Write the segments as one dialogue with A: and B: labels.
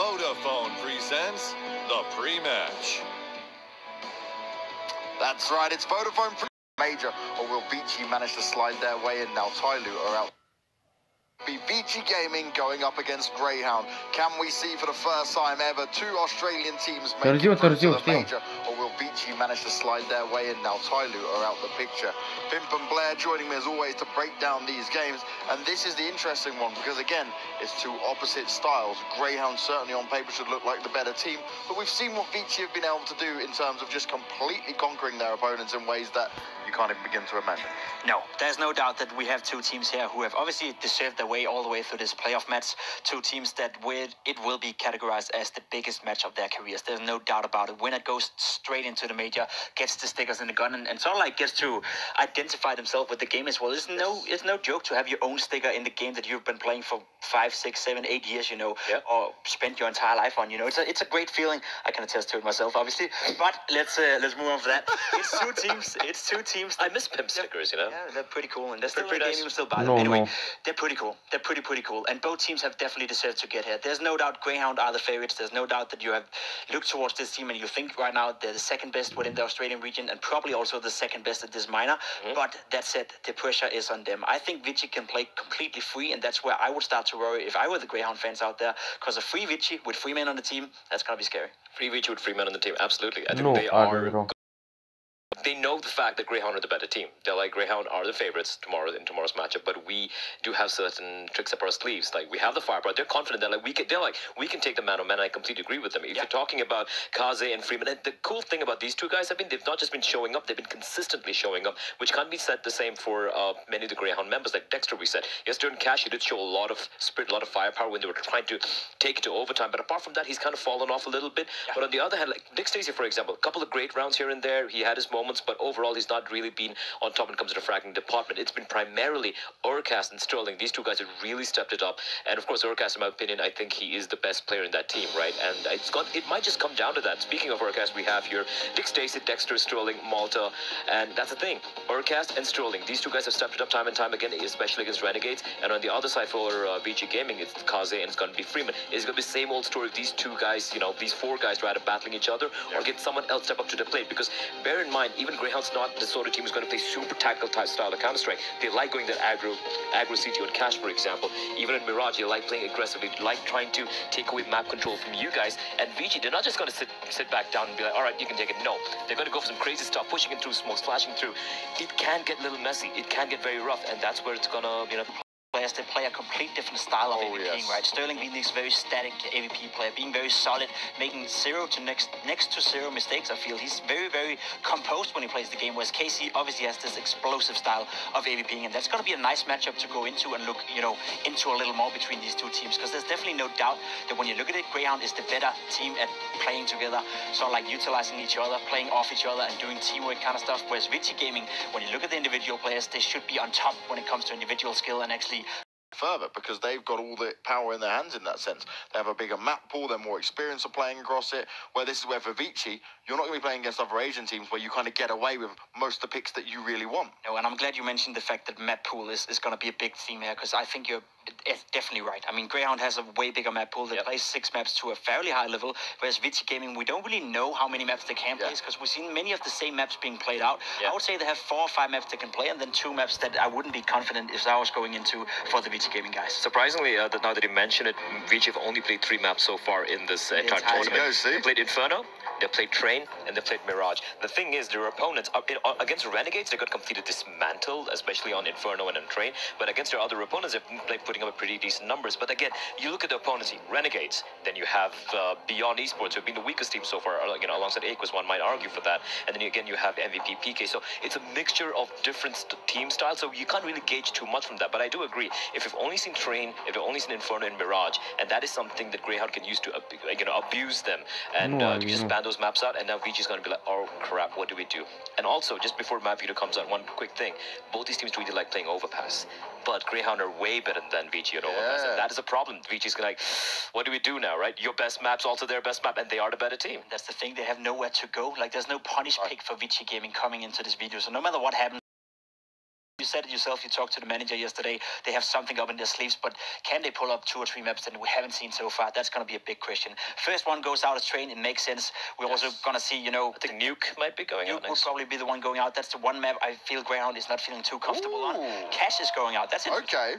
A: Vodafone presents the pre-match.
B: That's right, it's Vodafone Major, or will ViCi manage to slide their way in now? Tyloo are out. Be ViCi Gaming going up against Grayhound. Can we see for the first time ever two Australian teams make it through to the major, or will ViCi manage to slide their way in now? Tyloo are out the picture. Pimp and Blair joining me as always to break down these games, and this is the interesting one because again, it's two opposite styles. Grayhound certainly on paper should look like the better team, but we've seen what ViCi have been able to do in terms of just completely conquering their opponents in ways that you can't even begin to imagine.
C: No, there's no doubt that we have two teams here who have obviously deserved their way all the way through this playoff match. Two teams that it will be categorized as the biggest match of their careers. There's no doubt about it. Winner goes straight into the major, gets the stickers in the gun, and sort of like gets to identify themselves with the game as well. It's no joke to have your own sticker in the game that you've been playing for 5, 6, 7, 8 years, you know, or spent your entire life on. You know, it's a great feeling. I can attest to it myself, obviously. But let's move on from that. It's two teams. It's two teams.
D: I miss pimp stickers, you know.
C: Yeah, they're pretty cool, and they're still
D: pretty
C: in the
D: nice.
C: game. You still buy them. Anyway, they're pretty cool. They're pretty cool, and both teams have definitely deserved to get here. There's no doubt Grayhound are the favorites. There's no doubt that you have looked towards this team and you think right now they're the second best within the Australian region and probably also the second best at this minor. But that said, the pressure is on them. I think ViCi can play completely free, and that's where I would start to worry if I were the Grayhound fans out there, because a free ViCi with 3 men on the team, that's gonna be scary.
D: Free ViCi with 3 men on the team, absolutely. I think they are. They know the fact that Grayhound are the better team. They're like, Grayhound are the favorites in tomorrow's matchup, but we do have certain tricks up our sleeves. Like, we have the firepower. They're confident that we can take the man on man. I completely agree with them. If you're talking about Kaze and Freeman, and the cool thing about these two guys they've not just been showing up, they've been consistently showing up, which can't be said the same for many of the Grayhound members. Like Dexter, we said yesterday in Cash, he did show a lot of spirit, a lot of firepower when they were trying to take it to overtime. But apart from that, he's kind of fallen off a little bit. But on the other hand, like Dick Stacey, for example, a couple of great rounds here and there. He had his moments, but overall, he's not really been on top when it comes to the fragging department. It's been primarily Overpass and Sterling. These two guys have really stepped it up. And of course, Overpass, in my opinion, I think he is the best player in that team, right? And it might just come down to that. Speaking of Overpass, we have here Dick Stacey, Dexter, Sterling, Malta, and that's the thing. Overpass and Sterling, these two guys have stepped it up time and time again, especially against Renegades. And on the other side for ViCi Gaming, it's Kaze and it's going to be Freeman. It's going to be the same old story. These two guys, you know, these 4 guys try to battling each other or get someone else step up to the plate. Because bear in mind, even Greyhound's not the sort of team who's going to play super tactical type style of Counter Strike. They like going that aggro CTO and Cash, for example. Even in Mirage, they like playing aggressively, like trying to take away map control from you guys. And ViCi, they're not just going to sit back down and be like, all right, you can take it. No, they're going to go for some crazy stuff, pushing it through smoke, slashing through. It can get a little messy. It can get very rough, and that's where it's going to, you know, players, they play a complete different style of AVPing, right? Sterling being this very static AVP player, being very solid, making next to zero mistakes. I feel he's very, very composed when he plays the game, whereas Casey obviously has this explosive style of AVPing, and that's going to be a nice matchup to go into and look, you know, into a little more between these two teams, because there's definitely no doubt that when you look at it, Grayhound is the better team at playing together, so like utilizing each other, playing off each other, and doing teamwork kind of stuff, whereas ViCi Gaming, when you look at the individual players, they should be on top when it comes to individual skill and actually
B: further, because they've got all the power in their hands in that sense. They have a bigger map pool, they're more experienced of playing across it, where this is where for ViCi, you're not going to be playing against other Asian teams where you kind of get away with most of the picks that you really want.
C: No, and I'm glad you mentioned the fact that map pool is going to be a big theme here, because I think you're definitely right. I mean, Grayhound has a way bigger map pool. They play 6 maps to a fairly high level, whereas ViCi Gaming, we don't really know how many maps they can play, because we've seen many of the same maps being played out. I would say they have 4 or 5 maps they can play, and then 2 maps that I wouldn't be confident if I was going into for the ViCi Gaming guys.
D: Surprisingly, now that you mention it, ViCi have only played 3 maps so far in this entire tournament. They played Inferno, they played Train, and they played Mirage. The thing is, their opponents against Renegades, they got completely dismantled, especially on Inferno and on Train. But against their other opponents, they've played putting up a pretty decent numbers. But again, you look at the opponents team, Renegades, then you have Beyond Esports, who've been the weakest team so far, you know, alongside Aquas, one might argue for that. And then again, you have MVP PK. So it's a mixture of different team styles, so you can't really gauge too much from that. But I do agree, if you've only seen Train, if you've only seen Inferno and Mirage, and that is something that Grayhound can use to, you know, abuse them and just ban those maps out. And now ViCi is going to be like, oh crap, what do we do? And also, just before map video comes out, one quick thing: both these teams really like playing Overpass, but Grayhound are way better than ViCi at Overpass, and that is a problem. ViCi's going to like, what do we do now, right? Your best map's also their best map, and they are the better team.
C: That's the thing; they have nowhere to go. Like, there's no punish pick for ViCi Gaming coming into this video. So no matter what happens, said it yourself. You talked to the manager yesterday. They have something up in their sleeves, but can they pull up 2 or 3 maps that we haven't seen so far? That's going to be a big question. First one goes out as train. It makes sense. We're also going to see, you know,
D: I think Nuke might be going out
C: Nuke will
D: next.
C: probably be the one going out. That's the one map I feel Grayhound is not feeling too comfortable on. Cash is going out. That's it.
B: Okay.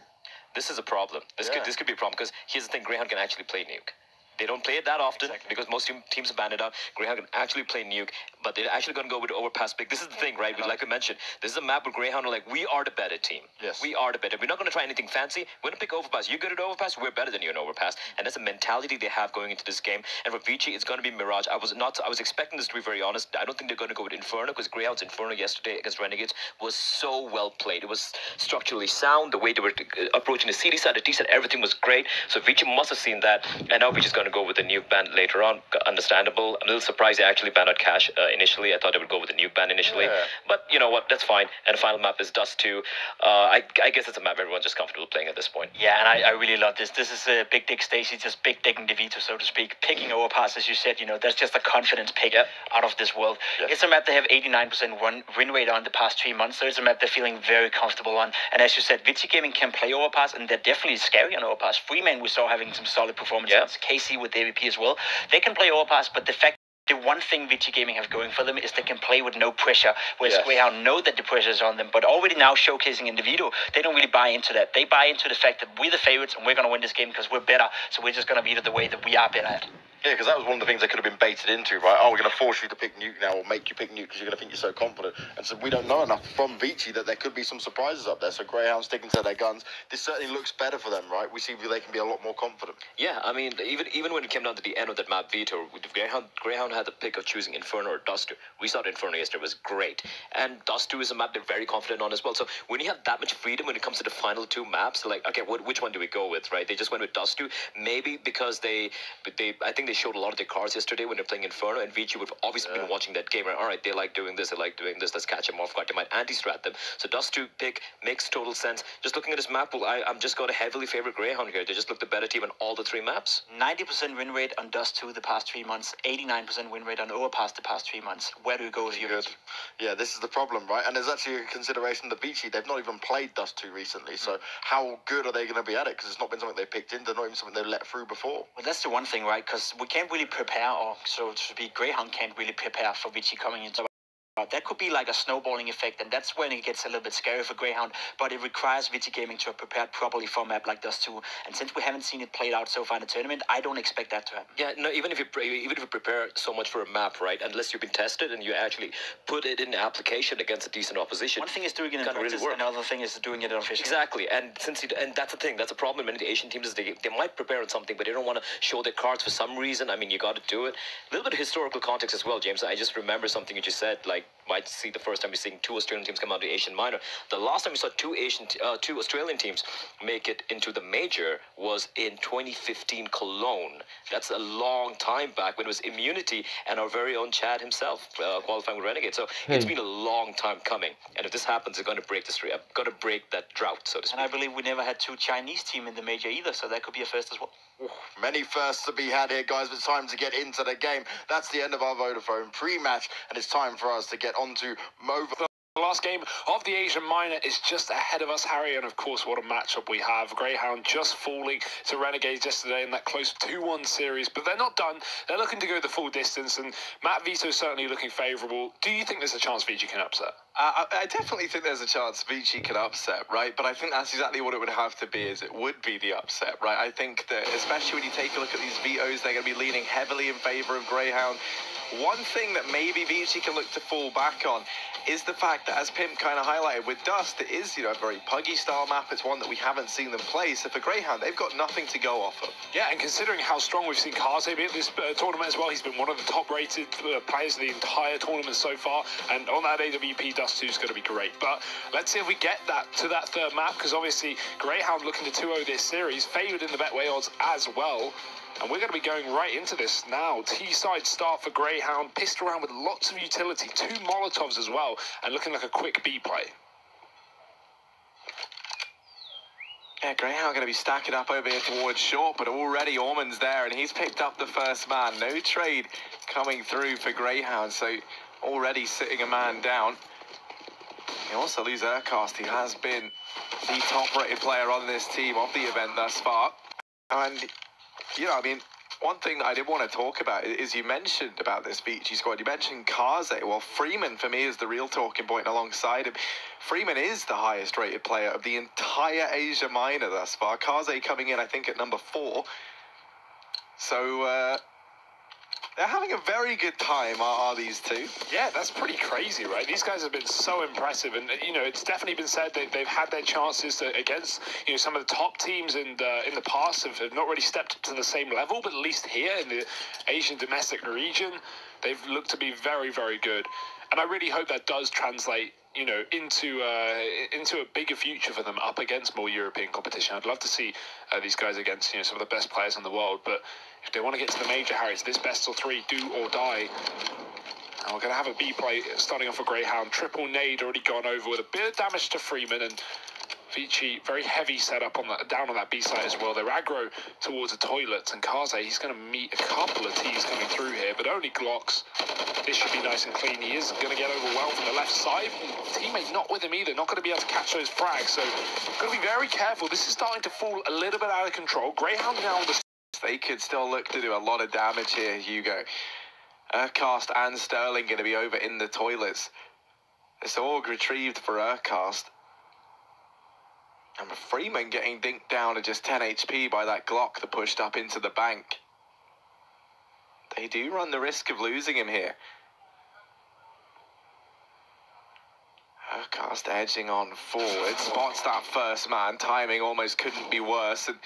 D: This is a problem. This could be a problem because here's the thing: Grayhound can actually play Nuke. They don't play it that often because most teams have banned it out. Grayhound can actually play Nuke, but they're actually going to go with Overpass pick. This is the thing, right? Like I mentioned, this is a map where Grayhound are like, we are the better team.
B: Yes.
D: We are the better. We're not going to try anything fancy. We're going to pick Overpass. You're good at Overpass. We're better than you in Overpass. And that's a mentality they have going into this game. And for ViCi, it's going to be Mirage. I was expecting this, to be very honest. I don't think they're going to go with Inferno because Grayhound's Inferno yesterday against Renegades was so well played. It was structurally sound. The way they were approaching the CD side, the D side, everything was great. So ViCi must have seen that. And now ViCi's going to go with the Nuke ban later on. Understandable. I'm a little surprised they actually banned out Cash initially. I thought they would go with the Nuke ban initially. But you know what? That's fine. And the final map is Dust 2. I guess it's a map everyone's just comfortable playing at this point.
C: Yeah, and I really love this. This is a Big Dick Stacy, just big dicking DeVito, so to speak. Picking Overpass, as you said, you know, that's just a confidence pick out of this world. It's a map they have 89% win rate on the past 3 months, so it's a map they're feeling very comfortable on. And as you said, ViCi Gaming can play Overpass, and they're definitely scary on Overpass. Freeman we saw having some solid performances. KC with the AVP as well. They can play Overpass, but the one thing ViCi Gaming have going for them is they can play with no pressure, whereas Grayhound know that the pressure is on them, but already now showcasing in the video, they don't really buy into that. They buy into the fact that we're the favorites and we're going to win this game because we're better, so we're just going to beat it the way that we are better at.
B: Yeah, because that was one of the things they could have been baited into, right? Oh, we're going to force you to pick Nuke now, or make you pick Nuke because you're going to think you're so confident. And so we don't know enough from ViCi that there could be some surprises up there. So Grayhound sticking to their guns. This certainly looks better for them, right? We see they can be a lot more confident.
D: Yeah, I mean, even when it came down to the end of that map veto, Grayhound had the pick of choosing Inferno or Dust 2. We saw Inferno yesterday, was great. And Dust 2 is a map they're very confident on as well. So when you have that much freedom when it comes to the final 2 maps, like, okay, which one do we go with, right? They just went with Dust 2, maybe because I think they showed a lot of their cards yesterday when they're playing Inferno, and ViCi would have obviously been watching that game. Right? All right, they like doing this, let's catch them off guard. They might anti-strat them. So Dust 2 pick makes total sense. Just looking at this map pool, I'm just going to heavily favor Grayhound here. They just look the better team on all the 3 maps.
C: 90% win rate on Dust 2 the past 3 months, 89% win rate on Overpass the past 3 months. Where do we go with you?
B: Good. Yeah, this is the problem, right? And there's actually a consideration that ViCi, they've not even played Dust 2 recently, so how good are they going to be at it? Because it's not been something they picked into, not even something they've let through before.
C: Well, that's the one thing, right? Because we can't really prepare, or so to speak, Grayhound can't really prepare for ViCi coming into. That could be like a snowballing effect, and that's when it gets a little bit scary for Grayhound, but it requires ViCi Gaming to have prepared properly for a map like Dust 2, and since we haven't seen it played out so far in the tournament, I don't expect that to happen.
D: Yeah, no, even if you prepare so much for a map, right, unless you've been tested and you actually put it in application against a decent opposition.
C: One thing is doing it in practice, really another thing is doing it officially.
D: Exactly, and that's the thing, that's a problem. Many of the Asian teams is they might prepare on something, but they don't want to show their cards for some reason. I mean, you got to do it. A little bit of historical context as well, James. I just remember something you just said, like, might see the first time you're seeing 2 Australian teams come out of the Asian minor. The last time we saw 2 Australian teams make it into the major was in 2015 Cologne. That's a long time back when it was Immunity and our very own Chad himself qualifying with Renegade. So it's been a long time coming. And if this happens, it's going to break the streak. I'm going to break that drought, so to speak.
C: And I believe we never had 2 Chinese teams in the major either, so that could be a first as well.
B: Many firsts to be had here, guys, but it's time to get into the game. That's the end of our Vodafone pre-match, and it's time for us to get on to Mova.
E: The last game of the Asian minor is just ahead of us, Harry, and of course what a matchup we have. Grayhound just falling to Renegades yesterday in that close 2-1 series, but they're not done. They're looking to go the full distance, and Matt Vito's certainly looking favourable. Do you think there's a chance ViCi can upset?
F: I definitely think there's a chance ViCi can upset, right? But I think that's exactly what it would have to be, is it would be the upset, right? I think that, especially when you take a look at these vetoes, they're going to be leaning heavily in favour of Grayhound. One thing that maybe ViCi can look to fall back on is the fact that, as Pimp kind of highlighted with Dust, it is, a very puggy style map. It's one that we haven't seen them play. So for Grayhound, they've got nothing to go off of.
E: Yeah, and considering how strong we've seen Karte be at this tournament as well, he's been one of the top-rated players of the entire tournament so far. And on that AWP, Dust 2 is going to be great. But let's see if we get that to that third map, because obviously Grayhound looking to 2-0 this series, favoured in the Betway odds as well. And we're going to be going right into this now. T-side start for Grayhound, pissed around with lots of utility, 2 Molotovs as well, and looking like a quick B play.
F: Yeah, Grayhound going to be stacking up over here towards short, but already Orman's there, and he's picked up the first man. No trade coming through for Grayhound, so already sitting a man down. You also lose Urcast, who has been the top-rated player on this team of the event thus far. And, you know, I mean, one thing that I did want to talk about is you mentioned about this ViCi squad. You mentioned Kaze. Well, Freeman, for me, is the real talking point alongside him. Freeman is the highest-rated player of the entire Asia Minor thus far. Kaze coming in, I think, at number 4. So, they're having a very good time, are these two?
E: Yeah, that's pretty crazy, right? These guys have been so impressive, and you know, it's definitely been said that they've had their chances against, you know, some of the top teams in the past have not really stepped up to the same level, but at least here in the Asian domestic region, they've looked to be very, very good. And I really hope that does translate, you know, into a bigger future for them up against more European competition. I'd love to see these guys against, you know, some of the best players in the world, but if they want to get to the major, Harry, it's this best of 3, do or die. And we're going to have a B play starting off for Grayhound. Triple nade already gone over with a bit of damage to Freeman, and ViCi very heavy setup on that, down on that B side as well. They're aggro towards the toilets, and Kaze, he's going to meet a couple of T's coming through here, but only Glocks. This should be nice and clean. He is going to get overwhelmed from the left side. Teammate not with him either, not going to be able to catch those frags, so got to be very careful. This is starting to fall a little bit out of control. Grayhound now on the...
F: They could still look to do a lot of damage here, Hugo. Urcast and Sterling going to be over in the toilets. It's all retrieved for Urcast. And Freeman getting dinked down to just 10 HP by that Glock that pushed up into the bank. They do run the risk of losing him here. Urcast edging on forward, spots that first man. Timing almost couldn't be worse. And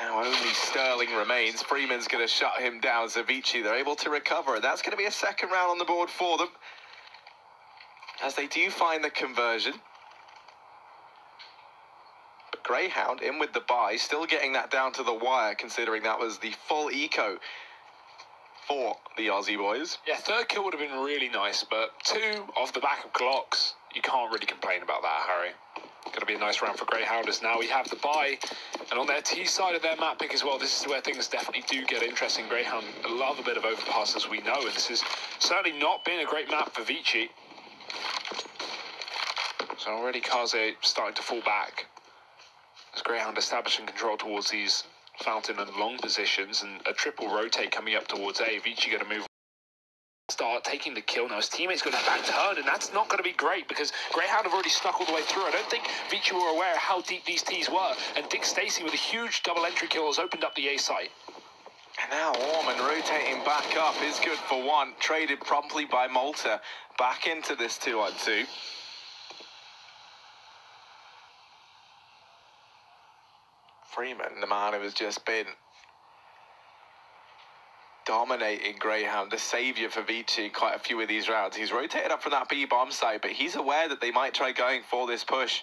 F: now only Sterling remains. Freeman's going to shut him down. So ViCi, they're able to recover. That's going to be a second round on the board for them, as they do find the conversion. But Grayhound in with the buy, still getting that down to the wire, considering that was the full eco for the Aussie boys.
E: Yeah, third kill would have been really nice, but 2 off the back of Glocks, you can't really complain about that, Harry. Going to be a nice round for Greyhounders. Now we have the buy, and on their T side of their map pick as well, this is where things definitely do get interesting. Greyhound love a bit of Overpass, as we know, and this has certainly not been a great map for ViCi. So already Kaze starting to fall back as Greyhound establishing control towards these fountain and long positions, and a triple rotate coming up towards A. ViCi going to move, start taking the kill. Now his teammate's got his back turned, and that's not going to be great because Greyhound have already stuck all the way through. I don't think ViCi were aware how deep these T's were, and Dick Stacey with a huge double entry kill has opened up the A site.
F: And now Orman rotating back up is good for 1, traded promptly by Malta back into this 2-on-2. Freeman, the man who has just been dominating Greyhound, the saviour for ViCi in quite a few of these rounds. He's rotated up from that B-bomb site, but he's aware that they might try going for this push.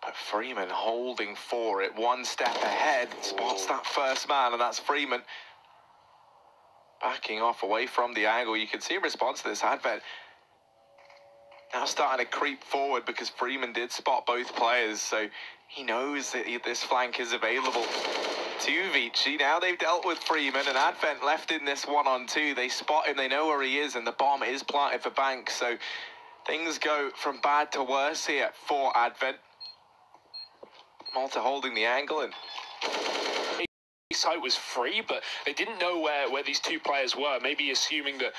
F: But Freeman holding for it, 1 step ahead, spots that first man, and that's Freeman backing off away from the angle. You can see a response to this advent now starting to creep forward because Freeman did spot both players, so he knows that this flank is available to ViCi. Now they've dealt with Freeman, and Advent left in this 1-on-2. They spot him, they know where he is, and the bomb is planted for Bank, so things go from bad to worse here for Advent. Malta holding the angle, and
E: site was free, but they didn't know where these 2 players were, maybe assuming that,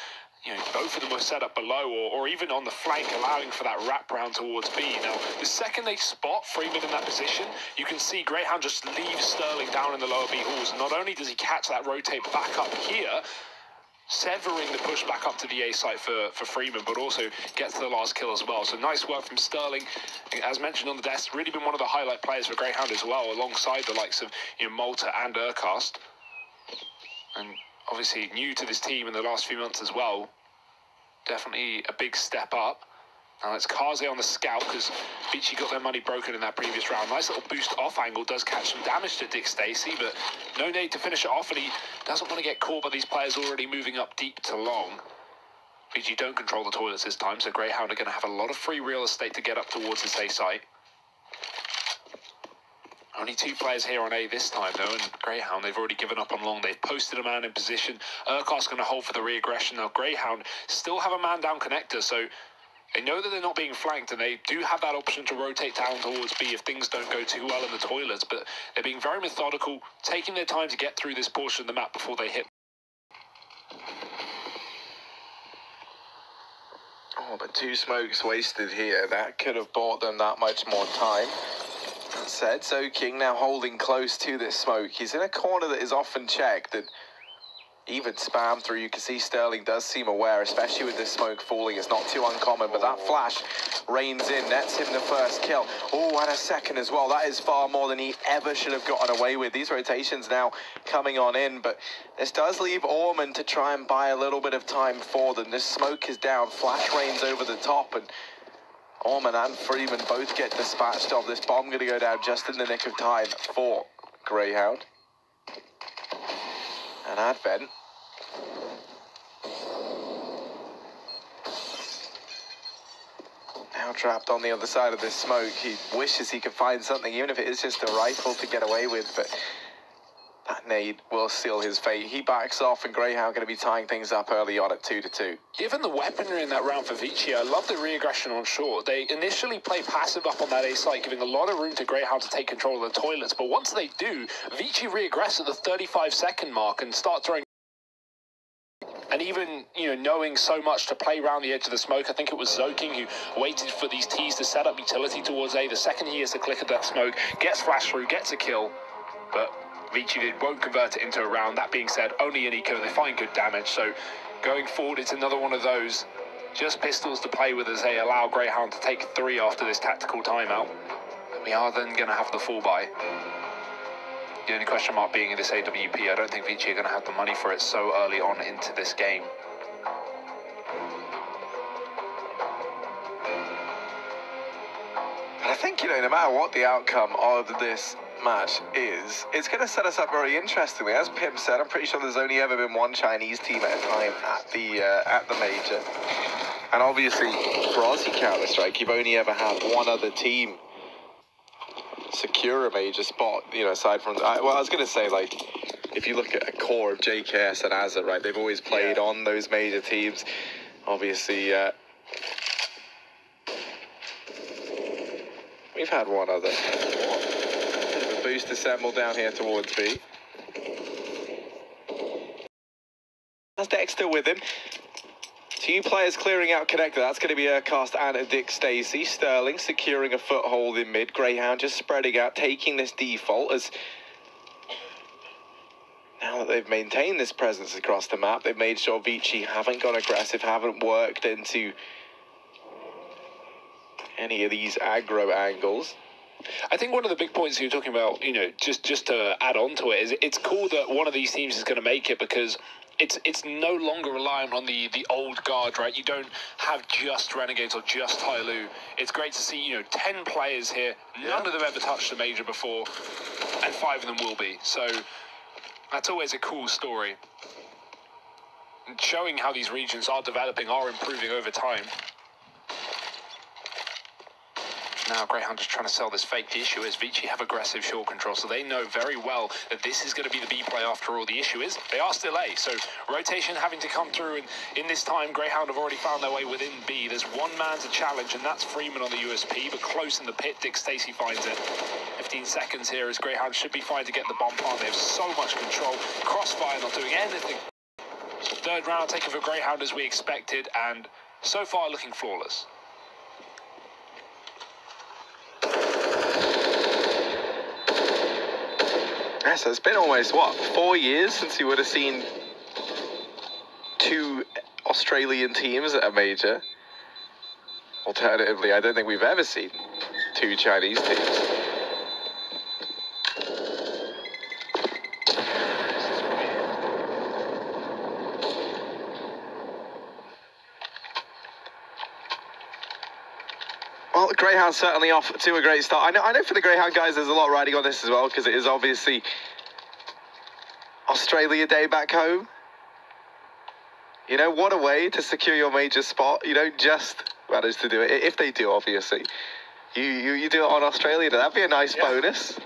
E: you know, both of them were set up below or even on the flank, allowing for that wrap round towards B. Now, the second they spot Freeman in that position, you can see Greyhound just leaves Sterling down in the lower B halls. And not only does he catch that rotate back up here, severing the push back up to the A site for Freeman, but also gets the last kill as well. So nice work from Sterling. As mentioned on the desk, really been one of the highlight players for Greyhound as well, alongside the likes of, you know, Malta and Urcast. And obviously new to this team in the last few months as well. Definitely a big step up. Now it's Kaze on the scout because ViCi got their money broken in that previous round. Nice little boost off angle, does catch some damage to Dick Stacey, but no need to finish it off, and he doesn't want to get caught by these players already moving up deep to long. ViCi don't control the toilets this time, so Greyhound are going to have a lot of free real estate to get up towards this A site. Only 2 players here on A this time, though, and Greyhound, they've already given up on long. They've posted a man in position. Urquhart's going to hold for the re-aggression. Now, Greyhound still have a man down connector, so They know that they're not being flanked, and they do have that option to rotate down towards B if things don't go too well in the toilets, but they're being very methodical, taking their time to get through this portion of the map before they hit.
F: Oh, but 2 smokes wasted here. That could have bought them that much more time. That said, Soaking now holding close to this smoke. He's in a corner that is often checked and even spam through. You can see Sterling does seem aware, especially with this smoke falling. It's not too uncommon, but that flash rains in, nets him the first kill. Oh, and a second as well. That is far more than he ever should have gotten away with. These rotations now coming on in, but this does leave Orman to try and buy a little bit of time for them. This smoke is down, flash rains over the top, and Orman and Freeman both get dispatched of. This bomb going to go down just in the nick of time for Grayhound. And Advent. Now trapped on the other side of this smoke. He wishes he could find something, even if it is just a rifle to get away with, but that nade will seal his fate. He backs off, and Grayhound going to be tying things up early on at 2-2.
E: Given the weaponry in that round for ViCi, I love the re-aggression on short. They initially play passive up on that A site, giving a lot of room to Grayhound to take control of the toilets, but once they do, ViCi re-aggress at the 35-second mark and start throwing. And even, knowing so much to play around the edge of the smoke, I think it was Zoking who waited for these T's to set up utility towards A. The second he hears the click of that smoke, gets flash through, gets a kill, but ViCi won't convert it into a round. That being said, only an eco, they find good damage, so going forward, it's another one of those just pistols to play with as they allow Grayhound to take 3 after this tactical timeout. And we are then going to have the full buy. The only question mark being in this AWP, I don't think ViCi are going to have the money for it so early on into this game.
F: I think, no matter what the outcome of this match is, it's going to set us up very interestingly. As Pim said, I'm pretty sure there's only ever been one Chinese team at a time at the major. And obviously, for Aussie Counter Strike, you've only ever had one other team secure a major spot, aside from... I was going to say, if you look at a core of JKS and Azza, right, they've always played on those major teams. Obviously, we've had one other. Bit of a boost assembled down here towards B. That's Dexter with him. 2 players clearing out connector. That's going to be Cast and Dick Stacey. Sterling securing a foothold in mid. Grayhound just spreading out, taking this default as now that they've maintained this presence across the map, they've made sure ViCi haven't gone aggressive, haven't worked into any of these aggro angles.
E: I think one of the big points you're talking about, just to add on to it, is it's cool that one of these teams is going to make it because it's no longer reliant on the old guard, right? You don't have just Renegades or just Tyloo. It's great to see, 10 players here. None of them ever touched a major before, and 5 of them will be. So that's always a cool story. And showing how these regions are developing, are improving over time. Now Grayhound is trying to sell this fake. The issue is ViCi have aggressive short control, so they know very well that this is going to be the B play after all. The issue is they are still A, so rotation having to come through, and in this time Grayhound have already found their way within B. There's one man to challenge, and that's Freeman on the USP, but close in the pit. Dick Stacey finds it. 15 seconds here as Grayhound should be fine to get the bomb plant. They have so much control. Crossfire not doing anything. Third round taken for Grayhound as we expected, and so far looking flawless.
F: Yeah, so it's been almost, 4 years since you would have seen 2 Australian teams at a major. Alternatively, I don't think we've ever seen 2 Chinese teams. Well, the Grayhound certainly off to a great start. I know for the Grayhound guys, there's a lot riding on this as well, because it is obviously Australia Day back home. What a way to secure your major spot. You don't just manage to do it. If they do, obviously. You do it on Australia Day. That'd be a nice bonus.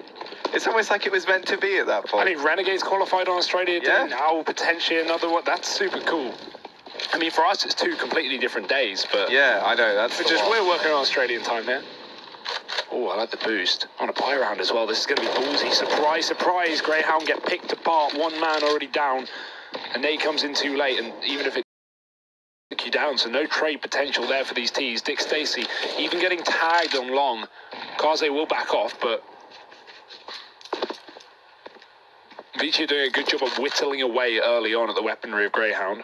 F: It's almost like it was meant to be at that point.
E: I think Renegades qualified on Australia Day. Now potentially another one. That's super cool. I mean, for us, it's 2 completely different days, but...
F: Yeah, I know, that's
E: we're working on Australian time here. Oh, I like the boost. On a buy round as well. This is going to be ballsy. Surprise, surprise. Grayhound get picked apart. 1 man already down. And Nate comes in too late, and even if it took you down, so no trade potential there for these T's. Dick Stacey even getting tagged on long. Kaze will back off, but ViCi doing a good job of whittling away early on at the weaponry of Grayhound.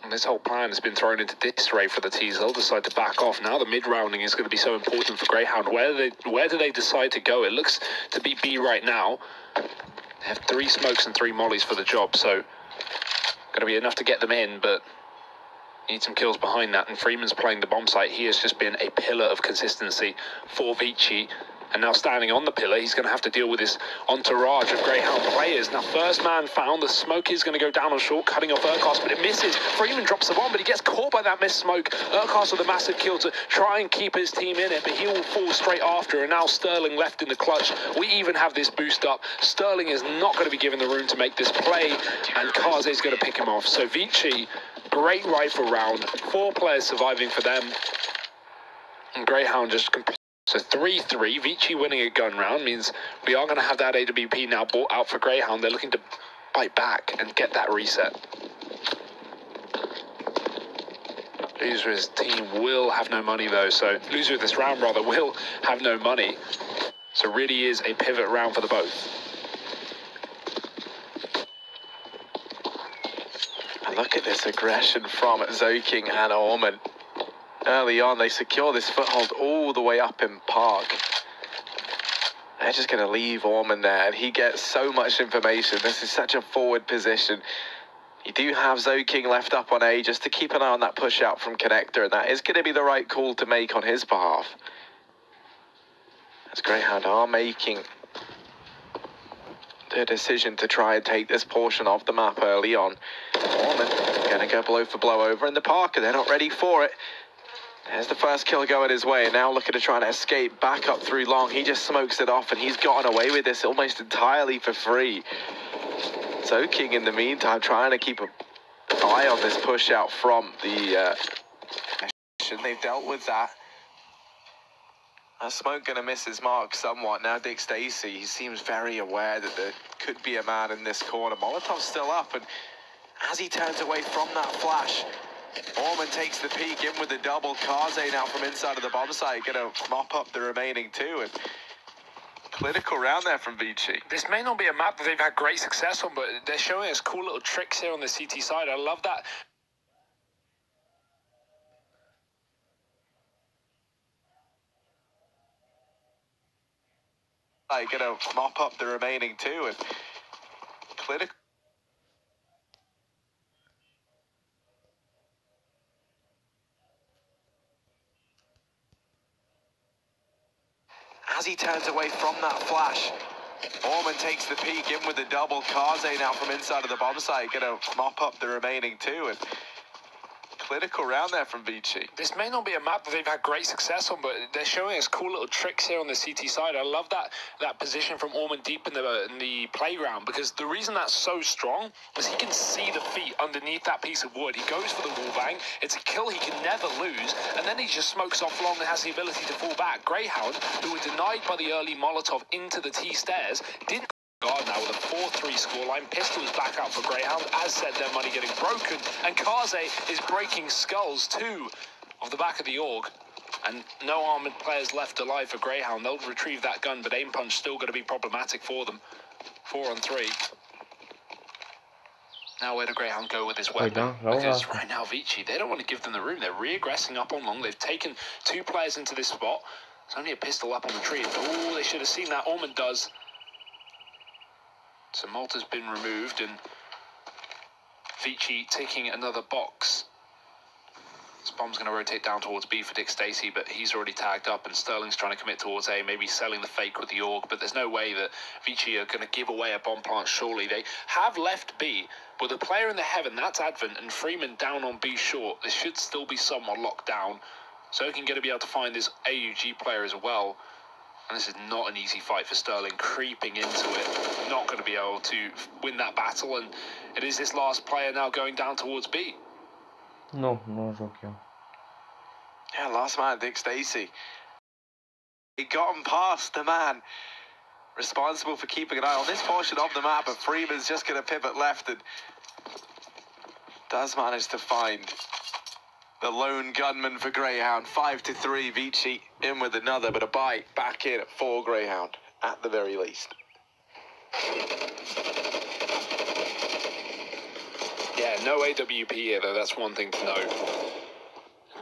E: And this whole plan has been thrown into disarray for the T's. They'll decide to back off. Now the mid-rounding is going to be so important for Grayhound. Where do they decide to go? It looks to be B right now. They have 3 smokes and 3 mollies for the job, so going to be enough to get them in, but need some kills behind that. And Freeman's playing the bomb site. He has just been a pillar of consistency for ViCi. And now standing on the pillar, he's going to have to deal with this entourage of Grayhound players. Now, first man found. The smoke is going to go down on short, cutting off Urkos, but it misses. Freeman drops the bomb, but he gets caught by that missed smoke. Urkos with a massive kill to try and keep his team in it, but he will fall straight after. And now Sterling left in the clutch. We even have this boost up. Sterling is not going to be given the room to make this play, and Kaze is going to pick him off. So ViCi, great rifle round. 4 players surviving for them. And Grayhound just completely... So 3-3, ViCi winning a gun round means we are going to have that AWP now bought out for Grayhound. They're looking to bite back and get that reset. Loser of his team will have no money though, so loser of this round rather will have no money. So really is a pivot round for the both.
F: And look at this aggression from Zoking and Orman. Early on, they secure this foothold all the way up in Park. They're just going to leave Orman there, and he gets so much information. This is such a forward position. You do have Zoking left up on A just to keep an eye on that push out from Connector, and that is going to be the right call to make on his behalf. As Grayhound are making the decision to try and take this portion of the map early on. Orman going to go blow for blow over in the Park, and they're not ready for it. There's the first kill going his way, and now looking to try and escape back up through long. He just smokes it off, and he's gotten away with this almost entirely for free. Zoking, in the meantime, trying to keep an eye on this push out from the... They've dealt with that. That smoke going to miss his mark somewhat. Now Dick Stacey, he seems very aware that there could be a man in this corner. Molotov's still up, and as he turns away from that flash, Orman takes the peek in with the double. Kaze now from inside of the bomb site, going to mop up the remaining 2. And clinical round there from ViCi.
E: This may not be a map that they've had great success on, but they're showing us cool little tricks here on the CT side. I love that.
F: Going to mop up the remaining 2. And clinical. As he turns away from that flash, Orman takes the peek in with the double. Kaze now from inside of the bomb site, going to mop up the remaining 2. And clinical round there from ViCi.
E: This may not be a map that they've had great success on, but they're showing us cool little tricks here on the CT side. I love that position from Orman deep in the playground, because the reason that's so strong is he can see the feet underneath that piece of wood. He goes for the wall bang. It's a kill he can never lose, and then he just smokes off long and has the ability to fall back. Grayhound, who were denied by the early Molotov into the T stairs, didn't guard now with a 4-3 scoreline. Pistols back out for Grayhound. As said, their money getting broken, and Kaze is breaking skulls too off the back of the org. And no armored players left alive for Grayhound. They'll retrieve that gun, but aim punch still going to be problematic for them. 4 on 3. Now where do Grayhound go with this weapon? Because right now ViCi, they don't want to give them the room. They're re-aggressing up on long. They've taken 2 players into this spot. There's only a pistol up on the tree. Oh, they should have seen that. Orman does. So Malta's been removed, and ViCi taking another box. This bomb's going to rotate down towards B for Dick Stacey, but he's already tagged up, and Sterling's trying to commit towards A, maybe selling the fake with the org, but there's no way that ViCi are going to give away a bomb plant, surely. They have left B, but the player in the heaven, that's Advent, and Freeman down on B short. This should still be somewhat locked down. So he can get to be able to find this AUG player as well. And this is not an easy fight for Sterling, creeping into it. Not going to be able to win that battle, and it is this last player now going down towards B.
G: Nu joc eu.
F: Yeah, last man, Dick Stacy. He got him past the man responsible for keeping an eye on this portion of the map, and Freeman's just going to pivot left and does manage to find the lone gunman for Grayhound. 5-3, ViCi in with another, but a bite back in for Grayhound at the very least.
E: Yeah, no AWP here, though. That's one thing to note.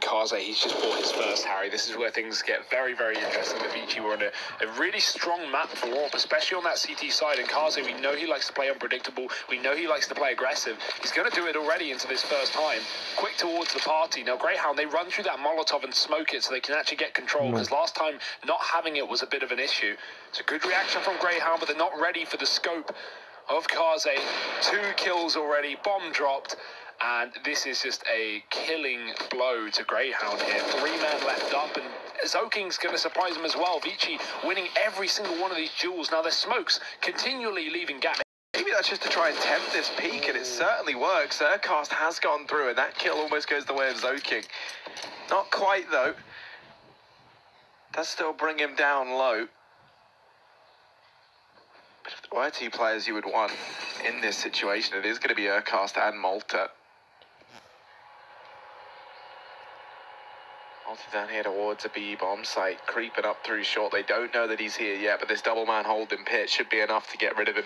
E: Kaze, he's just bought his first Harry. This is where things get very, very interesting. The ViCi were on a really strong map for Warp, especially on that CT side. And Kaze, we know he likes to play unpredictable. We know he likes to play aggressive. He's going to do it already into this first time. Quick towards the party. Now, Grayhound, they run through that Molotov and smoke it so they can actually get control, because last time not having it was a bit of an issue. It's a good reaction from Grayhound, but they're not ready for the scope of Kaze. 2 kills already, bomb dropped. And this is just a killing blow to Grayhound here. 3 men left up, and Zoking's going to surprise him as well. ViCi winning every single one of these duels. Now, their smokes continually leaving gap.
F: Maybe that's just to try and tempt this peak, and it certainly works. Urcast has gone through, and that kill almost goes the way of Zoking. Not quite, though. Does still bring him down low. But if there were 2 players you would want in this situation, it is going to be Urcast and Multe. Down here towards a B bomb site, creeping up through short. They don't know that he's here yet, but this double man hold in pit should be enough to get rid of him.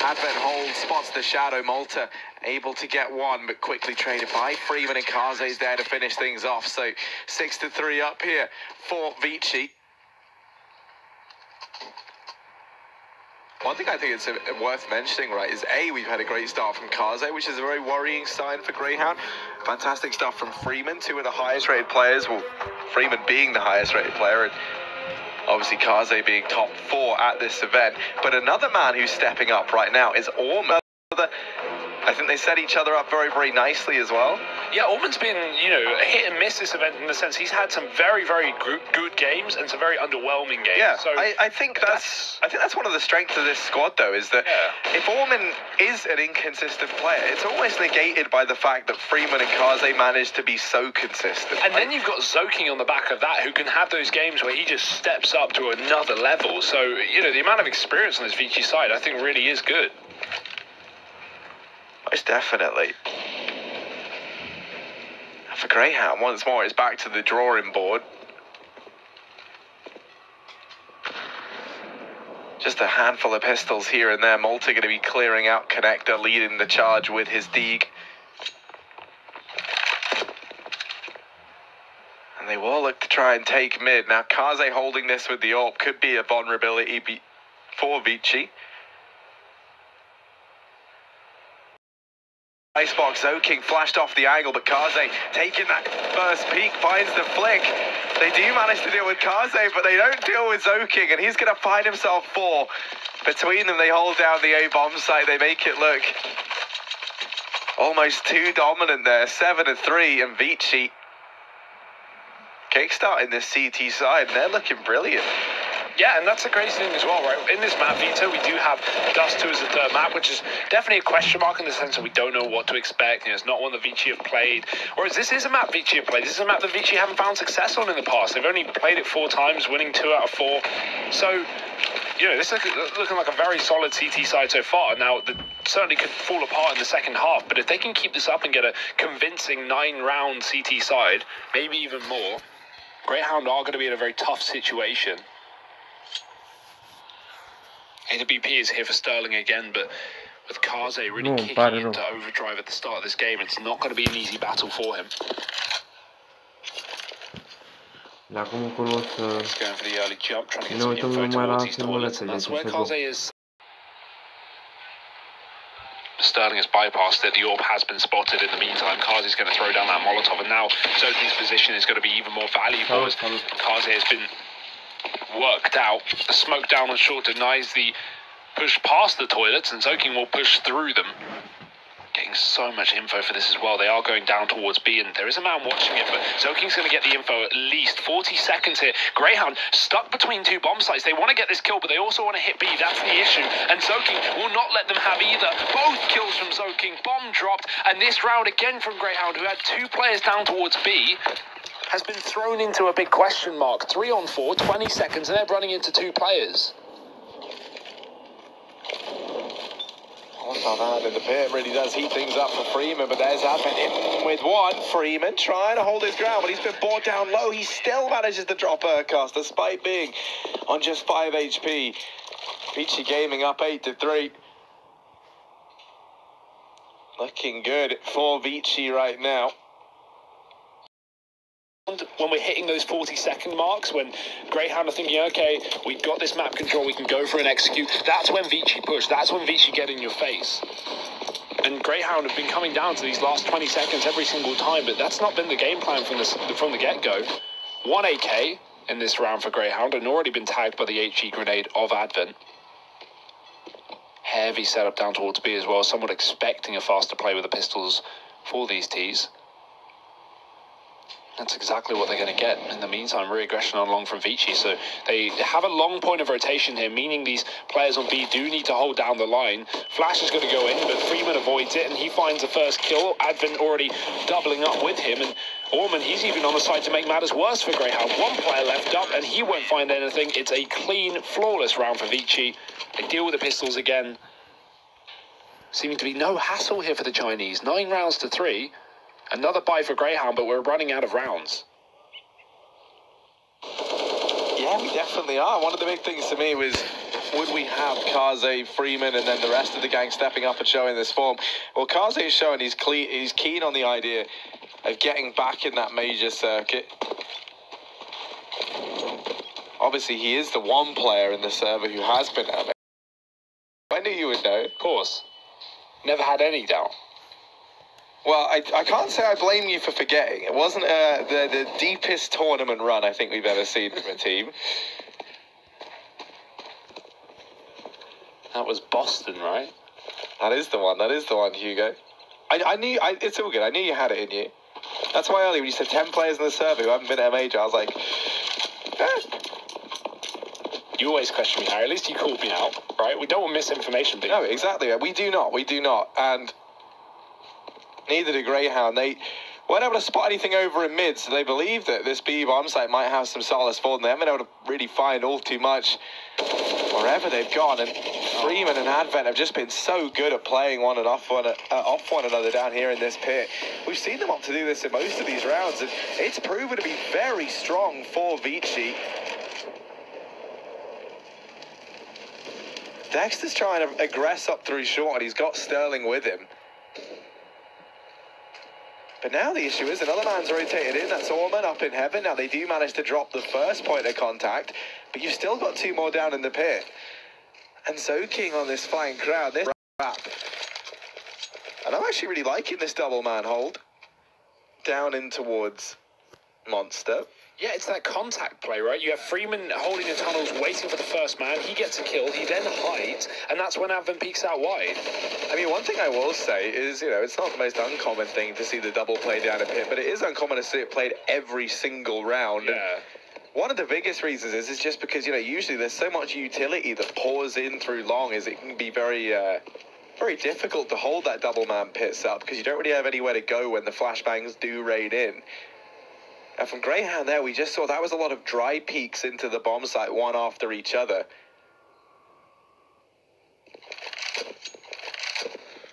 F: Advent hold spots the shadow. Multe able to get one, but quickly traded by Freeman, and Kaze's there to finish things off. So 6-3 up here for ViCi. One thing I think it's worth mentioning, right, is we've had a great start from Kaze, which is a very worrying sign for Grayhound. Fantastic stuff from Freeman, 2 of the highest rated players. Well, Freeman being the highest rated player, and obviously Kaze being top 4 at this event. But another man who's stepping up right now is Orman. I think they set each other up very, very nicely as well.
E: Yeah, Orman's been, you know, a hit and miss this event in the sense he's had some very, very good games and some very underwhelming games.
F: Yeah,
E: so
F: I think that's one of the strengths of this squad, though, is that if Orman is an inconsistent player, it's almost negated by the fact that Freeman and Kaze managed to be so consistent.
E: And then you've got Zoking on the back of that, who can have those games where he just steps up to another level. So, you know, the amount of experience on this ViCi side, I think, really is good.
F: Most definitely. For Grayhound, once more, it's back to the drawing board. Just a handful of pistols here and there. Multe going to be clearing out Connector, leading the charge with his Deeg. And they will look to try and take mid. Now, Kaze holding this with the AWP could be a vulnerability for ViCi. Icebox, Zoking flashed off the angle, but Kaze taking that first peek, finds the flick. They do manage to deal with Kaze, but they don't deal with Zoking, and he's going to find himself 4. Between them, they hold down the A bomb site. They make it look almost too dominant there. 7-3, and ViCi kickstarting this CT side, and they're looking brilliant.
E: Yeah, and that's a great thing as well, right? In this map, Vito, we do have Dust 2 as the 3rd map, which is definitely a question mark in the sense that we don't know what to expect. You know, it's not one that ViCi have played. Whereas this is a map ViCi have played. This is a map that ViCi haven't found success on in the past. They've only played it 4 times, winning 2 out of 4. So, you know, this is looking like a very solid CT side so far. Now, certainly could fall apart in the second half, but if they can keep this up and get a convincing 9-round CT side, maybe even more, Grayhound are going to be in a very tough situation. AWP is here for Sterling again, but with Kaze really kicking into overdrive at the start of this game, it's not going to be an easy battle for him.
G: Acum acolo să...
E: He's going for the early jump, trying to get some info towards these toilets, and that's where Kaze is. Sterling has bypassed it. The AWP has been spotted in the meantime. Kaze's going to throw down that Molotov, and now Zoking's position is going to be even more valuable as Kaze has been worked out. The smoke down on short denies the push past the toilets, and Zoking will push through them. getting so much info for this as well. They are going down towards B, and there is a man watching it, but Zoking's going to get the info at least 40 seconds here. Grayhound stuck between two bomb sites. They want to get this kill, but they also want to hit B. That's the issue, and Zoking will not let them have either. Both kills from Zoking, bomb dropped, and this round again from Grayhound, who had 2 players down towards B, has been thrown into a big question mark. 3 on 4, 20 seconds, and they're running into 2 players.
F: That in the pit really does heat things up for Freeman, but there's Advent in with one. Freeman trying to hold his ground, but he's been brought down low. He still manages to drop Urcast, despite being on just 5 HP. ViCi Gaming up 8-3. Looking good for ViCi right now.
E: When we're hitting those 40-second marks, when Grayhound are thinking, okay, we've got this map control, we can go for an execute, that's when ViCi push, that's when ViCi get in your face. And Grayhound have been coming down to these last 20 seconds every single time, but that's not been the game plan from the get-go. 1 AK in this round for Grayhound, and already been tagged by the HE grenade of Advent. Heavy setup down towards B as well, somewhat expecting a faster play with the pistols for these Ts. That's exactly what they're going to get. In the meantime, re-aggression on long from ViCi, so they have a long point of rotation here, meaning these players on B do need to hold down the line. Flash is going to go in, but Freeman avoids it, and he finds the first kill. Advent already doubling up with him, and Orman, he's even on the side to make matters worse for Grayhound. 1 player left up, and he won't find anything. It's a clean, flawless round for ViCi. They deal with the pistols again. Seeming to be no hassle here for the Chinese. 9 rounds to 3. Another buy for Grayhound, but we're running out of rounds.
F: Yeah, we definitely are. One of the big things to me was, would we have Kaze, Freeman, and then the rest of the gang stepping up and showing this form? Well, Kaze is showing he's keen on the idea of getting back in that major circuit. Obviously, he is the one player in the server who has been at it. I knew you would know.
E: Of course. Never had any doubt.
F: Well, I can't say I blame you for forgetting. It wasn't the deepest tournament run I think we've ever seen from a team.
E: That was Boston, right?
F: That is the one, Hugo. I knew, it's all good, I knew you had it in you. That's why earlier when you said 10 players in the server who haven't been at a major, I was like,
E: You always question me, Harry. At least you called me out, right? We don't want misinformation being...
F: No, exactly. We do not. And neither did Grayhound. They weren't able to spot anything over in mid, so they believe that this B bomb site might have some solace for them. They haven't been able to really find all too much wherever they've gone. And Freeman and Advent have just been so good at playing on and off one another down here in this pit. We've seen them opt to do this in most of these rounds, and it's proven to be very strong for ViCi. Dexter's trying to aggress up through short, and he's got Sterling with him. But now the issue is another man's rotated in. That's Orman up in heaven. Now they do manage to drop the first point of contact, but you've still got 2 more down in the pit. And Zoking on this flying crowd. This crap. And I'm actually really liking this double man hold. Down in towards Monster.
E: Yeah, it's that contact play, right? You have Freeman holding the tunnels, waiting for the first man. He gets a kill. He then hides, and that's when Advent peeks out wide.
F: I mean, one thing I will say is, you know, it's not the most uncommon thing to see the double play down a pit, but it is uncommon to see it played every single round.
E: Yeah.
F: And one of the biggest reasons is just because, you know, usually there's so much utility that pours in through long, is it can be very difficult to hold that double man pits up because you don't really have anywhere to go when the flashbangs do raid in. And from Grayhound there, we just saw that was a lot of dry peaks into the bomb site, one after each other.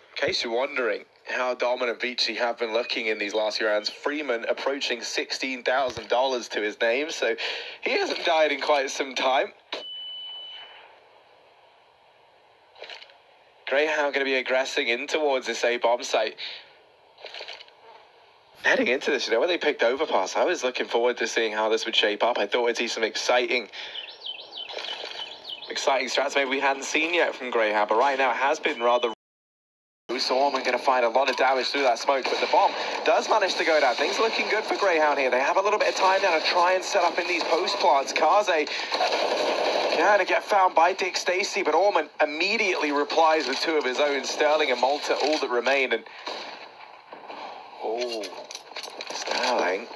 F: In case you're wondering how dominant ViCi have been looking in these last few rounds, Freeman approaching $16,000 to his name, so he hasn't died in quite some time. Grayhound going to be aggressing in towards this A bomb site. Heading into this, you know, when they picked Overpass, I was looking forward to seeing how this would shape up. I thought we'd see some exciting strats maybe we hadn't seen yet from Grayhound, but right now it has been rather... So Orman going to find a lot of damage through that smoke, but the bomb does manage to go down. Things are looking good for Grayhound here. They have a little bit of time now to try and set up in these post plants. Kaze Trying to get found by Dick Stacey, but Orman immediately replies with two of his own, Sterling and Multe, all that remain. And oh, Sterling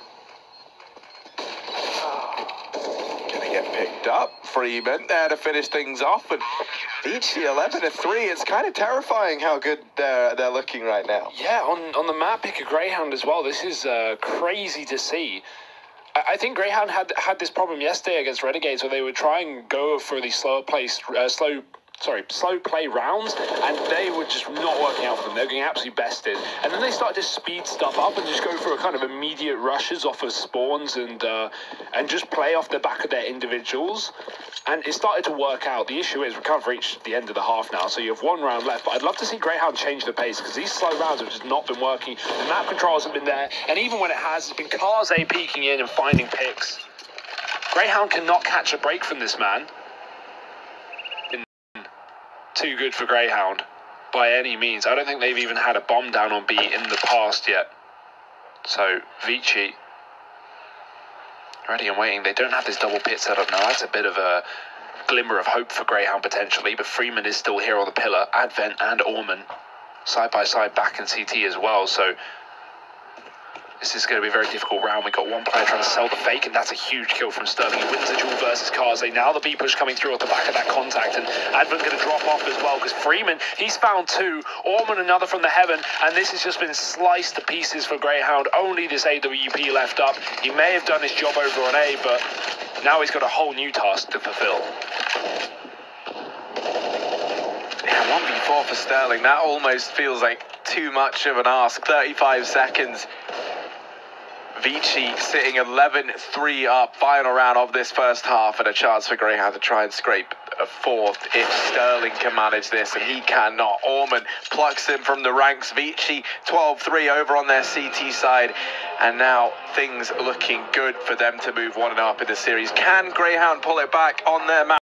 F: gonna get picked up. Freeman there to finish things off, and ViCi 11-3. It's kind of terrifying how good they're looking right now.
E: Yeah, on the map pick of Grayhound as well. This is crazy to see. I think Grayhound had this problem yesterday against Renegades, where they would try and go for these slow play rounds, and they were just not working out for them. They were getting absolutely bested, and then they started to speed stuff up and just go for a kind of immediate rushes off of spawns and just play off the back of their individuals, and it started to work out. The issue is we can't reach the end of the half now, so you have one round left, but I'd love to see Grayhound change the pace, because these slow rounds have just not been working. The map control hasn't been there, and even when it has, it's been Kaze peeking in and finding picks. Grayhound cannot catch a break from this man. Too good for Grayhound by any means. I don't think they've even had a bomb down on B in the past yet. So ViCi ready and waiting. They don't have this double pit set up now. That's a bit of a glimmer of hope for Grayhound potentially, but Freeman is still here on the pillar. Advent and Orman side by side back in CT as well, so this is going to be a very difficult round. We've got one player trying to sell the fake, and that's a huge kill from Sterling. He wins the duel versus Kaze. Now the B push coming through at the back of that contact, and Advent going to drop off as well, because Freeman, he's found two. Orman another from the heaven, and this has just been sliced to pieces for Grayhound. Only this AWP left up. He may have done his job over on A, but now he's got a whole new task to fulfill.
F: Yeah, 1v4 for Sterling. That almost feels like too much of an ask. 35 seconds. ViCi sitting 11-3 up, final round of this first half, and a chance for Grayhound to try and scrape a fourth if Sterling can manage this, and he cannot. Orman plucks him from the ranks. ViCi 12-3 over on their CT side, and now things looking good for them to move 1-0 up in the series. Can Grayhound pull it back on their map?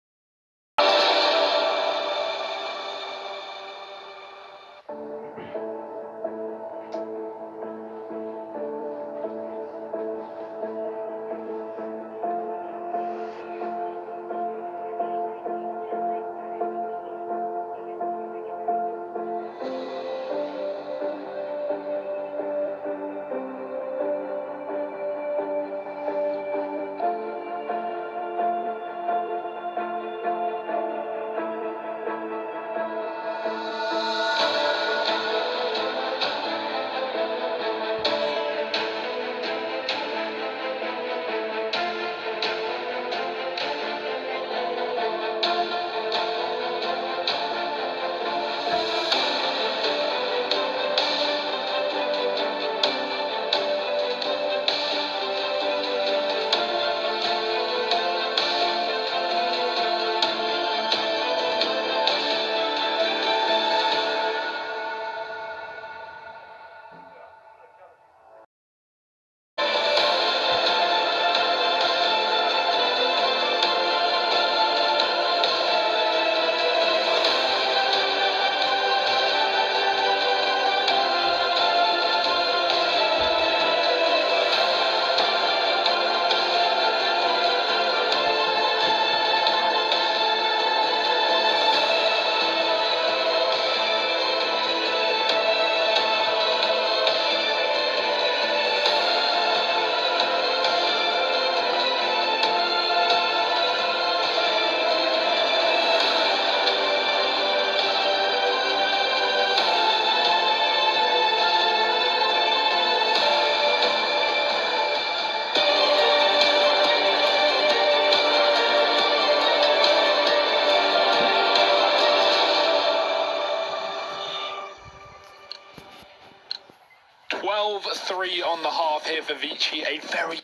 E: On the half here for ViCi, a very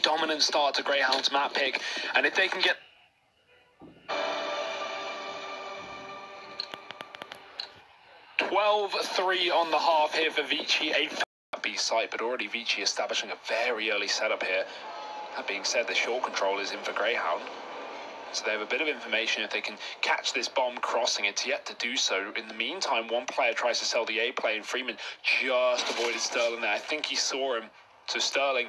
E: dominant start to Grayhound's map pick, and if they can get 12-3 on the half here for ViCi, a B site, but already ViCi establishing a very early setup here. That being said, the short control is in for Grayhound, so they have a bit of information if they can catch this bomb crossing. It's yet to do so. In the meantime, one player tries to sell the A play, and Freeman just avoided Sterling there. I think he saw him. So Sterling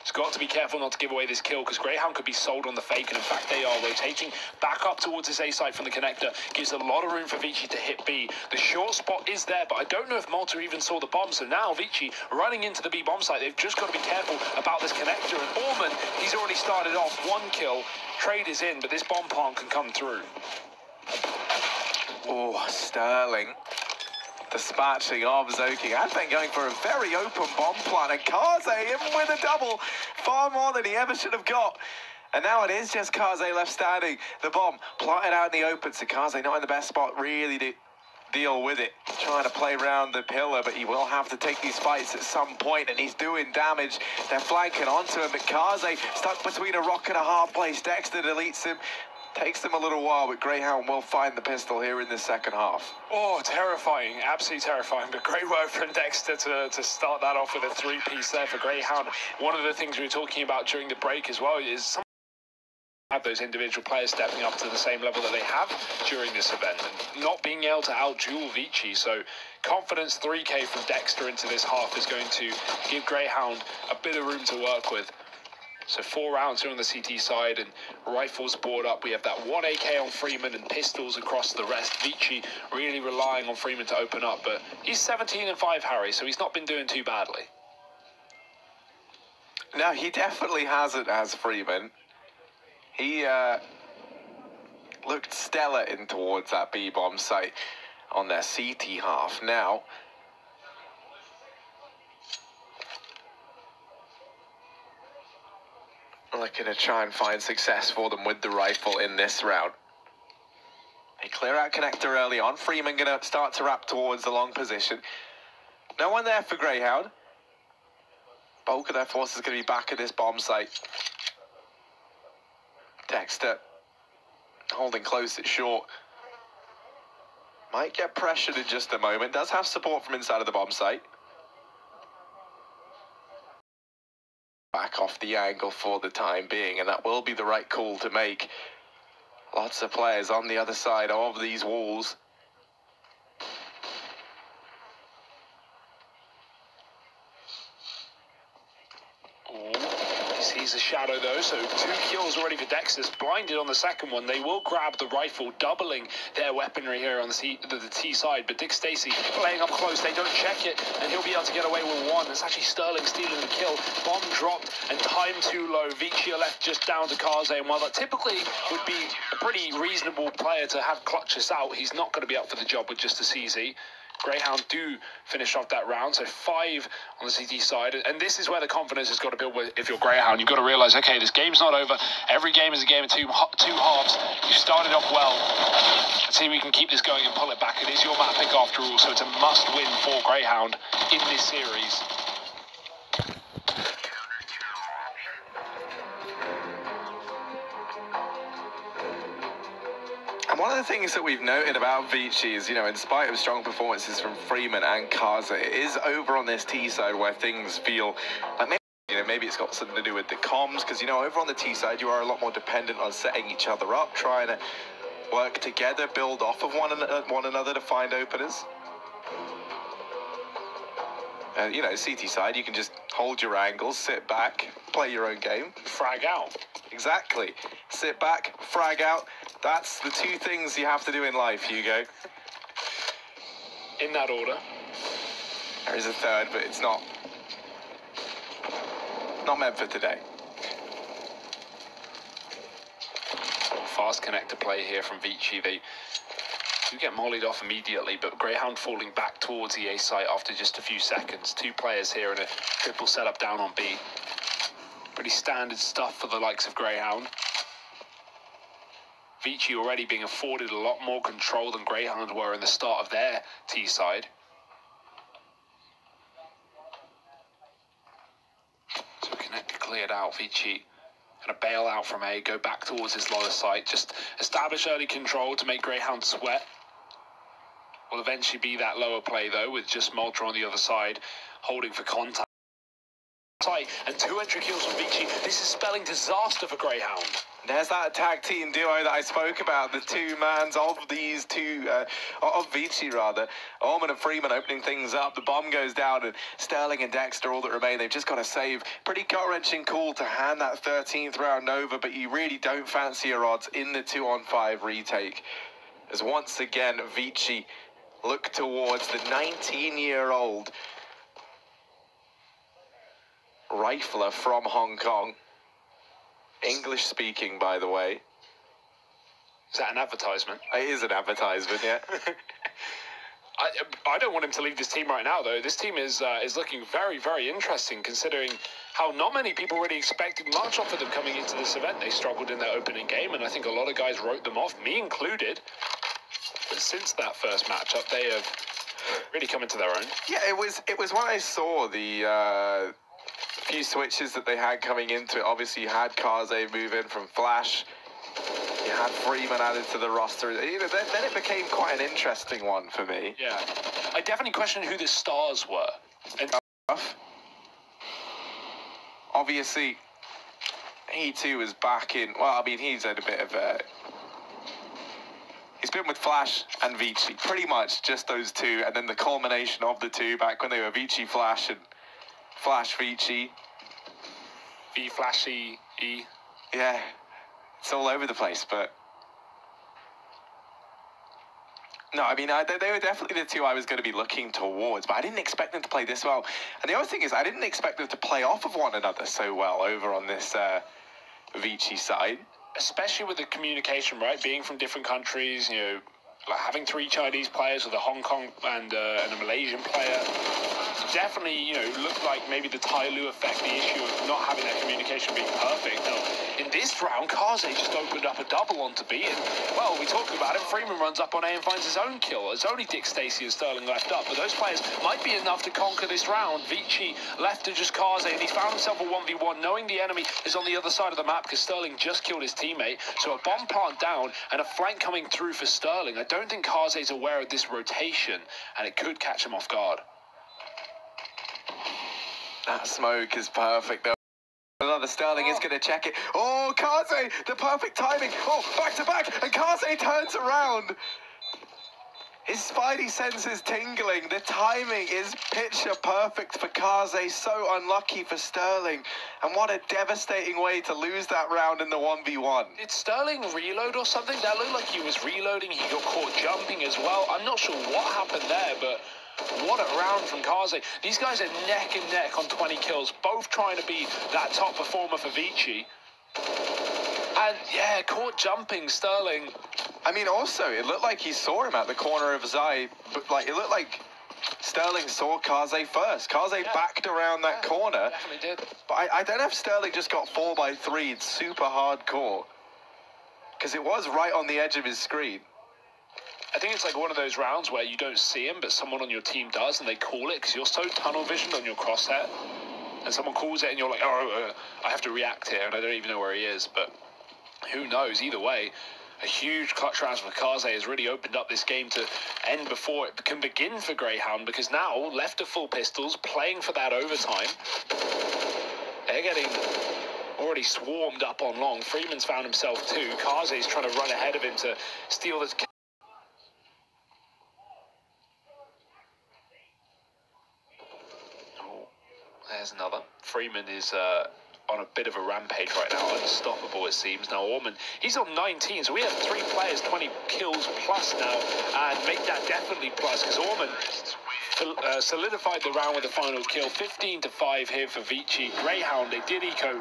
E: He's got to be careful not to give away this kill because Grayhound could be sold on the fake, and in fact they are. Rotating back up towards his A side from the connector gives a lot of room for ViCi to hit B. The short spot is there, but I don't know if Malta even saw the bomb, so now ViCi running into the B bomb site. They've just got to be careful about this connector, and Orman, he's already started off 1 kill. Trade is in, but this bomb plant can come through.
F: Oh, Sterling dispatching of Zoking, and then going for a very open bomb plant, and Kaze in with a double, far more than he ever should have got. And now it is just Kaze left standing. The bomb plotted out in the open, so Kaze not in the best spot really to deal with it. Trying to play around the pillar, but he will have to take these fights at some point, and he's doing damage. They're flanking onto him, but Kaze stuck between a rock and a hard place. Dexter deletes him. Takes them a little while, but Grayhound will find the pistol here in the second half.
E: Oh, terrifying. Absolutely terrifying. But great work from Dexter to start that off with a 3-piece there for Grayhound. One of the things we were talking about during the break as well is some have those individual players stepping up to the same level that they have during this event and not being able to out-duel ViCi. So confidence 3K from Dexter into this half is going to give Grayhound a bit of room to work with. So 4 rounds here on the CT side, and rifles board up. We have that 1 AK on Freeman and pistols across the rest. ViCi really relying on Freeman to open up, but he's 17-5, Harry, so he's not been doing too badly.
F: No, he definitely hasn't as Freeman. He looked stellar in towards that B-bomb site on their CT half. Now, looking to try and find success for them with the rifle in this round. They clear out connector early on. Freeman going to start to wrap towards the long position. No one there for Grayhound. Bulk of their forces going to be back at this bomb site. Dexter holding close at short. Might get pressured in just a moment. Does have support from inside of the bomb site. Back off the angle for the time being, and that will be the right call to make. Lots of players on the other side of these walls.
E: Sees a shadow though, so 2 kills already for Dexter. Blinded on the second one. They will grab the rifle, doubling their weaponry here on the T side, but Dick Stacy playing up close. They don't check it, and he'll be able to get away with 1. It's actually Sterling stealing the kill. Bomb dropped and time too low. ViCi left just down to Kaze, and while that typically would be a pretty reasonable player to have clutch us out, he's not going to be up for the job with just a CZ. Grayhound do finish off that round, so 5 on the CT side, and this is where the confidence has got to build with. If you're Grayhound, you've got to realise, okay, this game's not over. Every game is a game of two halves. You started off well. Let's see if we can keep this going and pull it back. It is your map pick after all, so it's a must-win for Grayhound in this series.
F: One of the things that we've noted about ViCi is, in spite of strong performances from Freeman and Kaze, it is over on this T side where things feel like maybe it's got something to do with the comms, because, over on the T side, you are a lot more dependent on setting each other up, trying to work together, build off of one another to find openers. And, CT side, you can just hold your angles, sit back, play your own game.
E: Frag out.
F: Exactly. Sit back, frag out. That's the 2 things you have to do in life, Hugo.
E: In that order.
F: There is a third, but it's not meant for today.
E: Fast connector play here from ViCi. They do get mollied off immediately, but Grayhound falling back towards the A site after just a few seconds. 2 players here in a triple setup down on B. Pretty standard stuff for the likes of Grayhound. ViCi already being afforded a lot more control than Grayhound were in the start of their T side. So connector cleared out. ViCi going to bail out from A, go back towards his lower site, just establish early control to make Grayhound sweat. Will eventually be that lower play though, with just Malta on the other side holding for contact. And 2 entry kills from ViCi. This is spelling disaster for Grayhound.
F: There's that tag team duo that I spoke about, the two-mans of these two, of ViCi rather. Orman and Freeman opening things up, the bomb goes down, and Sterling and Dexter, all that remain, they've just got to save. Pretty gut-wrenching call to hand that 13th round over, but you really don't fancy your odds in the 2-on-5 retake. As once again, ViCi look towards the 19-year-old rifler from Hong Kong. English speaking, by the way.
E: Is that an advertisement?
F: It is an advertisement, yeah.
E: I don't want him to leave this team right now, though. This team is looking very, very interesting, considering how not many people really expected much off of them coming into this event. They struggled in their opening game, and I think a lot of guys wrote them off, me included. But since that first matchup, they have really come into their own.
F: Yeah, it was when I saw the few switches that they had coming into it. Obviously, you had Kaze move in from Flash. You had Freeman added to the roster. You know, then it became quite an interesting one for me.
E: Yeah, I definitely questioned who the stars were. And
F: obviously, he too is back in. Well, I mean, he's had a bit of a. He's been with Flash and ViCi, pretty much just those two, and then the culmination of the two back when they were ViCi Flash and Flash ViCi.
E: V-Flashy E.
F: Yeah, it's all over the place, but... No, I mean, they were definitely the two I was going to be looking towards, but I didn't expect them to play this well. And the other thing is, I didn't expect them to play off of one another so well over on this ViCi side.
E: Especially with the communication, right? Being from different countries, you know, like having 3 Chinese players with a Hong Kong and a Malaysian player. Definitely, you know, looked like maybe the Tai Lu effect, the issue of not having that communication being perfect. Now, in this round, Kaze just opened up a double onto B, and, well, we talked about it, Freeman runs up on A and finds his own kill. It's only Dick, Stacey and Sterling left up, but those players might be enough to conquer this round. ViCi left to just Kaze, and he's found himself a 1v1, knowing the enemy is on the other side of the map, because Sterling just killed his teammate, so a bomb plant down, and a flank coming through for Sterling. I don't think Kaze's aware of this rotation, and it could catch him off guard.
F: That smoke is perfect, though. Another Sterling is going to check it. Oh, Kaze, the perfect timing. Oh, back to back, and Kaze turns around. His spidey senses tingling. The timing is picture perfect for Kaze. So unlucky for Sterling. And what a devastating way to lose that round in the 1v1.
E: Did Sterling reload or something? That looked like he was reloading. He got caught jumping as well. I'm not sure what happened there, but what a round from Kaze. These guys are neck and neck on 20 kills, both trying to be that top performer for ViCi. And yeah, caught jumping, Sterling.
F: I mean, also, it looked like he saw him at the corner of his eye, but like, it looked like Sterling saw Kaze first. Kaze backed around that corner.
E: Definitely did.
F: But I don't know if Sterling just got 4x3'd super hardcore, because it was right on the edge of his screen.
E: I think it's like one of those rounds where you don't see him, but someone on your team does, and they call it because you're so tunnel visioned on your crosshair. And someone calls it, and you're like, oh, I have to react here, and I don't even know where he is. But who knows? Either way, a huge clutch round for Kaze has really opened up this game to end before it can begin for Grayhound, because now, left to full pistols, playing for that overtime. They're getting already swarmed up on long. Freeman's found himself too. Kaze's trying to run ahead of him to steal this. There's another. Freeman is on a bit of a rampage right now, unstoppable it seems. Now Orman, he's on 19, so we have 3 players, 20 kills plus now, and make that definitely plus, because Orman solidified the round with the final kill. 15-5 here for ViCi. Grayhound, they did eco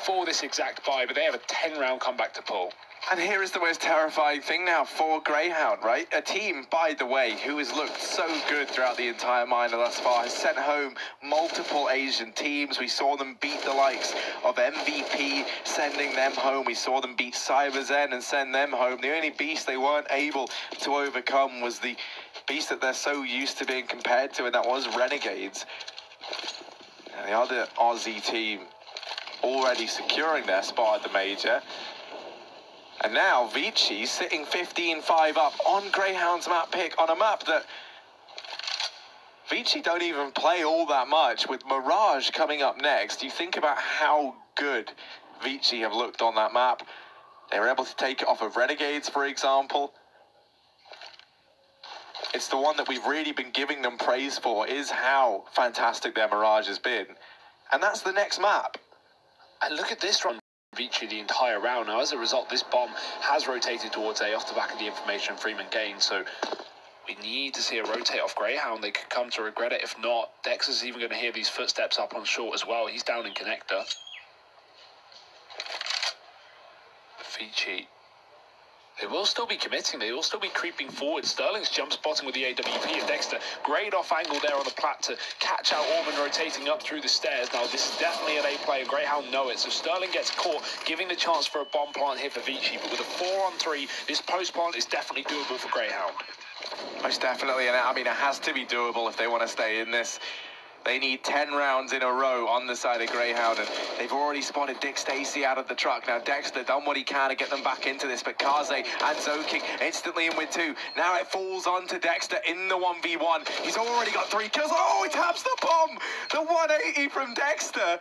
E: for this exact buy, but they have a 10-round comeback to pull.
F: And here is the most terrifying thing now for Grayhound, right? A team, by the way, who has looked so good throughout the entire minor thus far, has sent home multiple Asian teams. We saw them beat the likes of MVP, sending them home. We saw them beat CyberZen and send them home. The only beast they weren't able to overcome was the beast that they're so used to being compared to, and that was Renegades. And the other Aussie team already securing their spot at the major. And now ViCi sitting 15-5 up on Grayhound's map pick, on a map that ViCi don't even play all that much, with Mirage coming up next. You think about how good ViCi have looked on that map. They were able to take it off of Renegades, for example. It's the one that we've really been giving them praise for, is how fantastic their Mirage has been. And that's the next map.
E: And look at this run, ViCi the entire round. Now, as a result, this bomb has rotated towards A off the back of the information Freeman gained. So we need to see a rotate off Grayhound. They could come to regret it. If not, Dexter's even going to hear these footsteps up on short as well. He's down in connector. ViCi, they will still be committing. They will still be creeping forward. Sterling's jump spotting with the AWP, and Dexter, great off angle there on the plat to catch out Orban rotating up through the stairs. Now, this is definitely an A play, and Grayhound know it. So Sterling gets caught, giving the chance for a bomb plant here for ViCi. But with a 4-on-3, this post plant is definitely doable for Grayhound.
F: Most definitely, and I mean, it has to be doable if they want to stay in this. They need 10 rounds in a row on the side of Grayhound, and they've already spotted Dick Stacey out of the truck. Now, Dexter done what he can to get them back into this, but Kaze and Zoking instantly in with 2. Now it falls on to Dexter in the 1v1. He's already got 3 kills. Oh, he taps the bomb! The 180 from Dexter.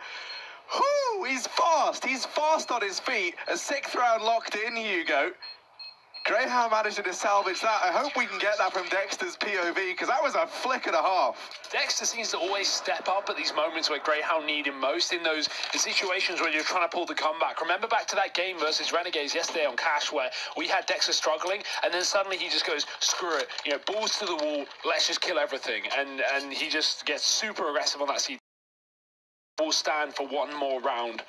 F: Whoo, he's fast. He's fast on his feet. A 6th round locked in, Hugo. Grayhound managing to salvage that. I hope we can get that from Dexter's POV, because that was a flick and a half.
E: Dexter seems to always step up at these moments where Grayhound need him most, in those situations where you're trying to pull the comeback. Remember back to that game versus Renegades yesterday on Cash, where we had Dexter struggling, and then suddenly he just goes, screw it, you know, balls to the wall, let's just kill everything. And he just gets super aggressive on that seat. Will stand for one more round.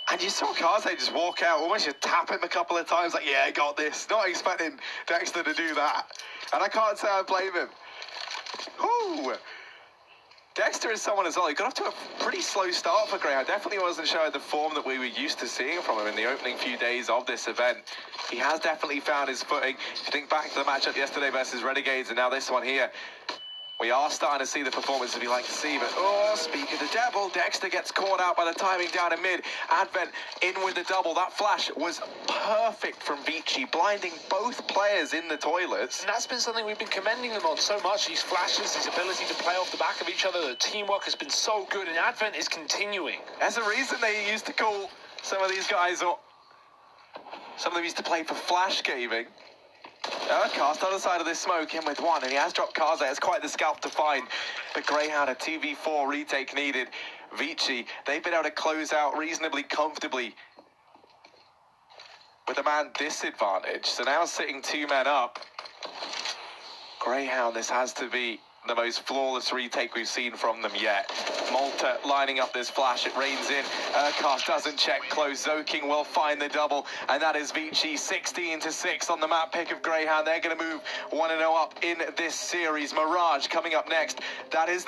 F: And you saw Kaze just walk out, almost just tap him a couple of times, like, yeah, I got this. Not expecting Dexter to do that. And I can't say I blame him. Whoo! Dexter is someone as well. He got off to a pretty slow start for Grayhound. Definitely wasn't showing the form that we were used to seeing from him in the opening few days of this event. He has definitely found his footing. If you think back to the matchup yesterday versus Renegades and now this one here, we are starting to see the performances we like to see, but oh, speak of the devil, Dexter gets caught out by the timing down in mid. Advent in with the double. That flash was perfect from ViCi, blinding both players in the toilets.
E: And that's been something we've been commending them on so much. These flashes, his ability to play off the back of each other, the teamwork has been so good, and Advent is continuing.
F: There's a reason they used to call some of these guys, or some of them used to play for flash gaming. Cast on the side of this smoke, in with 1, and he has dropped Kaze. It's quite the scalp to find. But Grayhound, a 2v4 retake needed. ViCi, they've been able to close out reasonably comfortably with a man disadvantage. So now sitting 2 men up. Grayhound, this has to be the most flawless retake we've seen from them yet. Multe lining up this flash, it rains in. Urquhart doesn't check close. Zoking will find the double, and that is ViCi 16-6 on the map pick of Grayhound. They're going to move 1-0 up in this series. Mirage coming up next. That is